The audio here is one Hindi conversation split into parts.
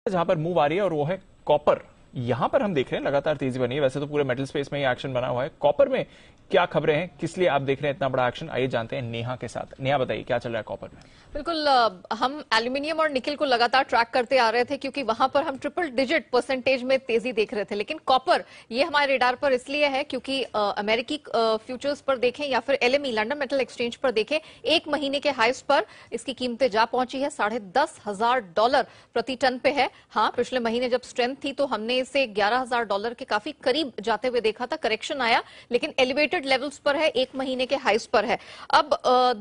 जहां पर मूव आ रही है और वो है कॉपर। यहां पर हम देख रहे हैं लगातार तेजी बनी है। वैसे तो पूरे मेटल स्पेस में ही एक्शन बना हुआ है। कॉपर में क्या खबरें हैं, किस लिए आप देख रहे हैं इतना बड़ा एक्शन, आइए जानते हैं नेहा के साथ। नेहा बताइए क्या चल रहा है कॉपर में। बिल्कुल। हम एल्यूमिनियम और निकल को लगातार ट्रैक करते आ रहे थे क्योंकि वहां पर हम ट्रिपल डिजिट परसेंटेज में तेजी देख रहे थे, लेकिन कॉपर ये हमारे रेडार पर इसलिए है क्योंकि अमेरिकी फ्यूचर्स पर देखें या फिर एलएमई लंदन मेटल एक्सचेंज पर देखें, एक महीने के हाइस पर इसकी कीमतें जा पहुंची है। $10,500 प्रति टन पे है। हाँ, पिछले महीने जब स्ट्रेंथ थी तो हमने इसे $11,000 के काफी करीब जाते हुए देखा था। करेक्शन आया लेकिन एलिवेटेड लेवल्स पर है, एक महीने के हाइस पर है। अब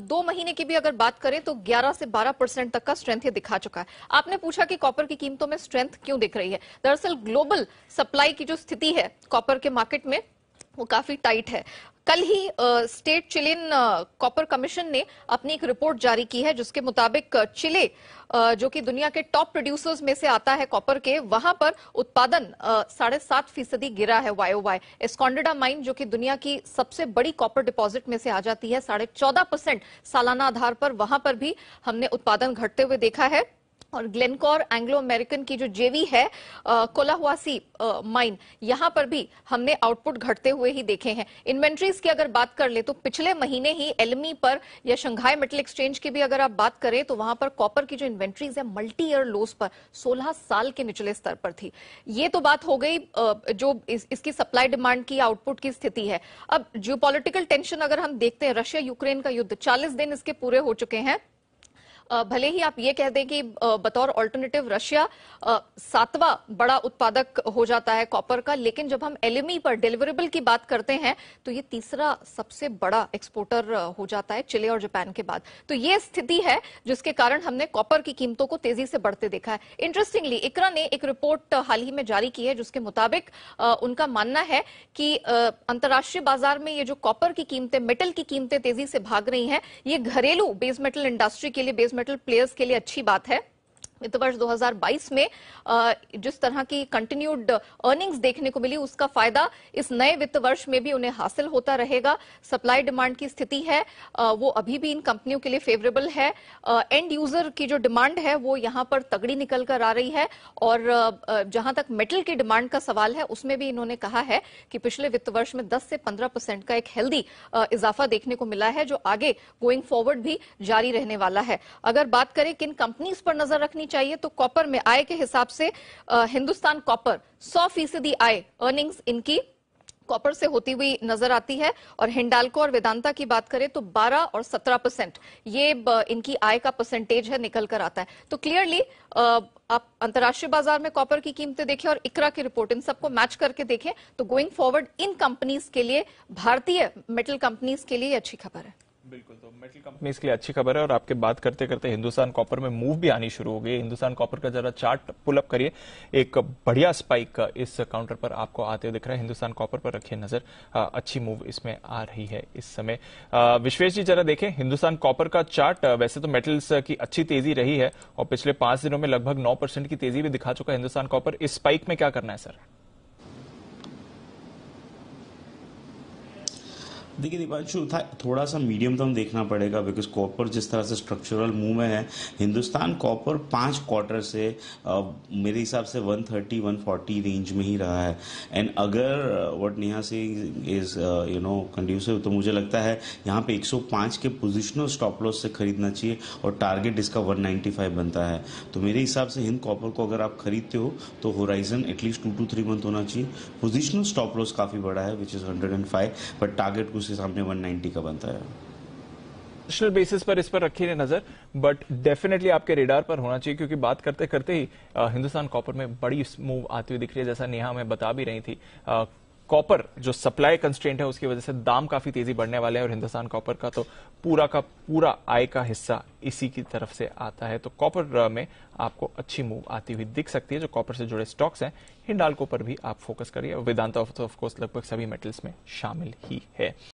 2 महीने की भी अगर बात करें तो 11 से 12% तक का स्ट्रेंथ ये दिखा चुका है। आपने पूछा कि कॉपर की कीमतों में स्ट्रेंथ क्यों दिख रही है। दरअसल ग्लोबल सप्लाई की जो स्थिति है कॉपर के मार्केट में वो काफी टाइट है। कल ही स्टेट चिलियन कॉपर कमीशन ने अपनी एक रिपोर्ट जारी की है जिसके मुताबिक चिले जो कि दुनिया के टॉप प्रोड्यूसर्स में से आता है कॉपर के, वहां पर उत्पादन 7.5% गिरा है YOY। एस्कॉन्डाडा माइन जो कि दुनिया की सबसे बड़ी कॉपर डिपॉजिट में से आ जाती है, 14.5% सालाना आधार पर, वहां पर भी हमने उत्पादन घटते हुए देखा है। और ग्लेनकोर एंग्लो अमेरिकन की जो जेवी है कोलाहुआसी माइन, यहां पर भी हमने आउटपुट घटते हुए ही देखे हैं। इन्वेंट्रीज की अगर बात कर ले तो पिछले महीने ही एलएमई पर या शंघाई मेटल एक्सचेंज की भी अगर आप बात करें तो वहां पर कॉपर की जो इन्वेंट्रीज है मल्टी ईयर लोस पर 16 साल के निचले स्तर पर थी। ये तो बात हो गई जो इसकी सप्लाई डिमांड की, आउटपुट की स्थिति है। अब जियोपॉलिटिकल टेंशन अगर हम देखते हैं, रशिया यूक्रेन का युद्ध 40 दिन इसके पूरे हो चुके हैं। भले ही आप ये कह दें कि बतौर ऑल्टरनेटिव रशिया 7वां बड़ा उत्पादक हो जाता है कॉपर का, लेकिन जब हम एलएमई पर डिलीवरेबल की बात करते हैं तो ये तीसरा सबसे बड़ा एक्सपोर्टर हो जाता है चिले और जापान के बाद। तो ये स्थिति है जिसके कारण हमने कॉपर की कीमतों को तेजी से बढ़ते देखा है। इंटरेस्टिंगली इकरा ने एक रिपोर्ट हाल ही में जारी की है जिसके मुताबिक उनका मानना है कि अंतर्राष्ट्रीय बाजार में ये जो कॉपर की कीमतें, मेटल की कीमतें तेजी से भाग रही हैं, ये घरेलू बेस मेटल इंडस्ट्री के लिए, बेस मेटल प्लेयर्स के लिए अच्छी बात है। वित्त वर्ष 2022 में जिस तरह की कंटिन्यूड अर्निंग्स देखने को मिली उसका फायदा इस नए वित्त वर्ष में भी उन्हें हासिल होता रहेगा। सप्लाई डिमांड की स्थिति है वो अभी भी इन कंपनियों के लिए फेवरेबल है। एंड यूजर की जो डिमांड है वो यहां पर तगड़ी निकल कर आ रही है। और जहां तक मेटल की डिमांड का सवाल है उसमें भी इन्होंने कहा है कि पिछले वित्त वर्ष में 10 से 15% का एक हेल्दी इजाफा देखने को मिला है जो आगे गोइंग फॉरवर्ड भी जारी रहने वाला है। अगर बात करें किन कंपनीज पर नजर रखनी चाहिए तो कॉपर में आय के हिसाब से हिंदुस्तान कॉपर 100% आय अर्निंग्स इनकी कॉपर से होती हुई नजर आती है। और हिंडाल्को और वेदांता की बात करें तो 12 और 17% ये इनकी आय का परसेंटेज है निकल कर आता है। तो क्लियरली आप अंतर्राष्ट्रीय बाजार में कॉपर की कीमतें देखें और इकरा की रिपोर्ट, इन सबको मैच करके देखें तो गोइंग फॉरवर्ड इन कंपनीज के लिए, भारतीय मेटल कंपनीज के लिए अच्छी खबर है। बिल्कुल, तो मेटल कंपनीज के लिए अच्छी खबर है। और आपके बात करते करते हिंदुस्तान कॉपर में मूव भी आनी शुरू हो गई। हिंदुस्तान कॉपर का जरा चार्ट पुल अप करिए। एक बढ़िया स्पाइक इस काउंटर पर आपको आते हुए दिख रहा है। हिंदुस्तान कॉपर पर रखिए नजर, अच्छी मूव इसमें आ रही है इस समय। विश्वेश जी जरा देखें हिंदुस्तान कॉपर का चार्ट। वैसे तो मेटल्स की अच्छी तेजी रही है और पिछले 5 दिनों में लगभग 9% की तेजी भी दिखा चुका है हिंदुस्तान कॉपर। इस स्पाइक में क्या करना है सर? देखिए दीपांशु, थोड़ा सा मीडियम टर्म देखना पड़ेगा बिकॉज कॉपर जिस तरह से स्ट्रक्चरल मूव में है, हिंदुस्तान कॉपर 5 क्वार्टर से मेरे हिसाब से 130-140 रेंज में ही रहा है। एंड अगर व्हाट नेहा से इज कंड्यूसिव, तो मुझे लगता है यहाँ पे 105 के पोजिशनल स्टॉप लॉस से खरीदना चाहिए और टारगेट इसका 195 बनता है। तो मेरे हिसाब से हिंद कॉपर को अगर आप खरीदते हो तो होराइजन एटलीस्ट 2 to 3 मंथ होना चाहिए। पोजिशनल स्टॉप लॉस काफी बड़ा है विच इज 105, बट टारगेट उसके सामने 190 का बनता है। नेशनल बेसिस पर इस पर रखिए नजर, बट डेफिनेटली आपके रेडार पर होना चाहिए क्योंकि बात करते करते ही हिंदुस्तान कॉपर में बड़ी मूव आती हुई दिख रही है। जैसा नेहा हमें बता भी रही थी, कॉपर जो सप्लाई कंस्ट्रेंट है उसकी वजह से दाम काफी तेजी बढ़ने वाले हैं और हिंदुस्तान कॉपर का तो पूरा का पूरा आय का हिस्सा इसी की तरफ से आता है। तो कॉपर में आपको अच्छी मूव आती हुई दिख सकती है। जो कॉपर से जुड़े स्टॉक्स हैं, हिंडाल्को पर भी आप फोकस करिए। वेदांता ऑफ कोर्स लगभग सभी मेटल्स में शामिल ही है।